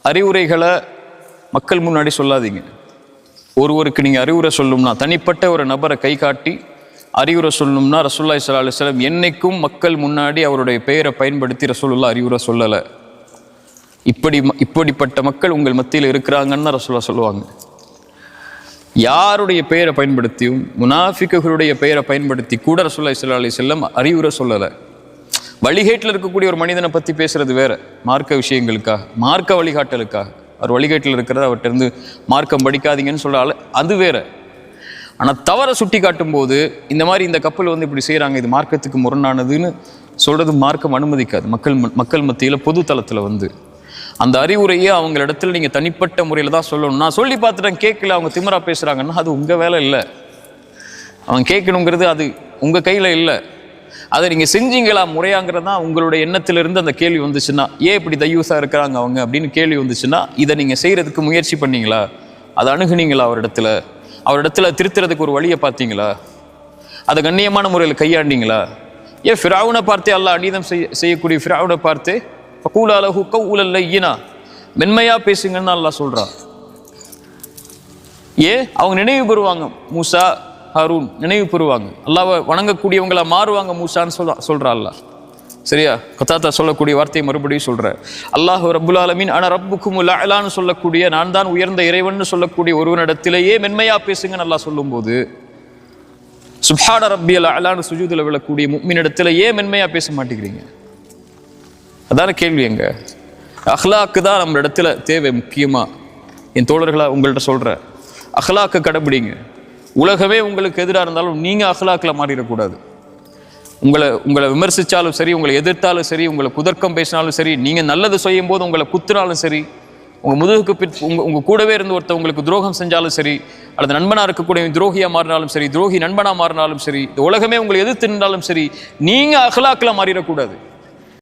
அறிவுரைகளை மக்கள் முன்னாடி சொல்லாதீங்க. ஒருவருக்கு நீங்கள் அறிவுரை சொல்லணும்னா, தனிப்பட்ட ஒரு நபரை கை காட்டி அறிவுரை சொல்லணும்னா, ரசூலுல்லாஹி ஸல்லல்லாஹு அலைஹி வஸல்லம் என்னைக்கும் மக்கள் முன்னாடி அவருடைய பெயரை பயன்படுத்தி ரசூலுல்லாஹ் அறிவுரை சொல்லலை. இப்படிப்பட்ட மக்கள் உங்கள் மத்தியில் இருக்கிறாங்கன்னு தான் ரசூலுல்லாஹ் சொல்லுவாங்க. யாருடைய பெயரை பயன்படுத்தியும், முனாஃபிக்குகளுடைய பெயரை பயன்படுத்தி கூட ரசூலுல்லாஹி ஸல்லல்லாஹு அலைஹி வஸல்லம் அறிவுரை சொல்லலை. வழிகேட்டில் இருக்கக்கூடிய ஒரு மனிதனை பற்றி பேசுறது வேற, மார்க்க விஷயங்களுக்காக, மார்க்க வழிகாட்டலுக்காக. அவர் வழிகேட்டில் இருக்கிறத அவர்கிட்ட இருந்து மார்க்கம் படிக்காதீங்கன்னு சொல்றால அது வேற. ஆனால் தவறை சுட்டி காட்டும் போது இந்த மாதிரி இந்த கப்பல் வந்து இப்படி செய்கிறாங்க, இது மார்க்கத்துக்கு முரணானதுன்னு சொல்றது மார்க்கம் அனுமதிக்காது. மக்கள் மத்தியில் பொது தளத்தில் வந்து அந்த அறிவுரையே அவங்க இடத்துல நீங்கள் தனிப்பட்ட முறையில் தான் சொல்லணும். நான் சொல்லி பார்த்துட்டேன் கேட்கல, அவங்க திமிரா பேசுகிறாங்கன்னா அது உங்கள் வேலை இல்லை. அவங்க கேட்கணுங்கிறது அது உங்கள் கையில் இல்லை. அதை நீங்கள் செஞ்சீங்களா முறையாங்கிறது தான் உங்களுடைய எண்ணத்திலிருந்து அந்த கேள்வி வந்துச்சுன்னா, ஏன் இப்படி தையூஸாக இருக்கிறாங்க அவங்க அப்படின்னு கேள்வி வந்துச்சுன்னா, இதை நீங்கள் செய்கிறதுக்கு முயற்சி பண்ணீங்களா, அதை அணுகுனீங்களா, அவரிடத்துல திருத்துறதுக்கு ஒரு வழியை பார்த்தீங்களா, அதை கண்ணியமான முறையில் கையாண்டீங்களா? ஏன் ஃபிரௌனை பார்த்தே அல்லாஹ் அநீதம் செய்யக்கூடிய ஃபிரௌனை பார்த்தே ஃபகூலா லஹு கௌலன் லையினா, மென்மையாக பேசுங்கன்னு அல்லாஹ் சொல்கிறான். அவங்க நினைவு பெறுவாங்க, மூசா ஹாரூன் நினைவு பெறுவாங்க, அல்லாஹ்வை வணங்கக்கூடியவங்களா மாறுவாங்க மூசான்னு சொல்றா அல்லாஹ். சரியா? கத்தாத்தா சொல்லக்கூடிய வார்த்தையை மறுபடியும் சொல்ற. அல்லாஹ் ரப்புல் ஆலமீன் அன ரப்புக்குமுல் அலான்னு சொல்லக்கூடிய, நான் தான் உயர்ந்த இறைவன் சொல்லக்கூடிய ஒருவனிடத்திலேயே மென்மையா பேசுங்கன்னு அல்லாஹ் சொல்லும்போது, சுப்ஹான ரப்பியல் அலான்னு சுஜூதுல விழக்கூடிய முஃமினிடத்துல ஏன் மென்மையா பேச மாட்டேங்கிறீங்க? அதான கேள்வி. எங்க அஹ்லாக்கு தான் நம்ம இடத்துல தேவை. முக்கியமா என் தோழர்களா உங்கள்கிட்ட சொல்ற, அஹ்லாக்க கடைபிடிங்க. உலகமே உங்களுக்கு எதிராக இருந்தாலும் நீங்கள் அஹ்லாக்கில் மாறிடக்கூடாது. உங்களை விமர்சித்தாலும் சரி, உங்களை எதிர்த்தாலும் சரி, உங்களை குதர்க்கம் பேசினாலும் சரி, நீங்கள் நல்லது செய்யும் போது உங்களை குத்துனாலும் சரி, உங்கள் முதுகுக்கு உங்கள் கூடவே இருந்து ஒருத்தர் உங்களுக்கு துரோகம் செஞ்சாலும் சரி, அல்லது நண்பனாக இருக்கக்கூடிய துரோகியாக மாறினாலும் சரி, துரோகி நண்பனாக மாறினாலும் சரி, இந்த உலகமே உங்களை எதிர்த்து நின்றாலும் சரி, நீங்கள் அஹ்லாக்கில் மாறிடக்கூடாது.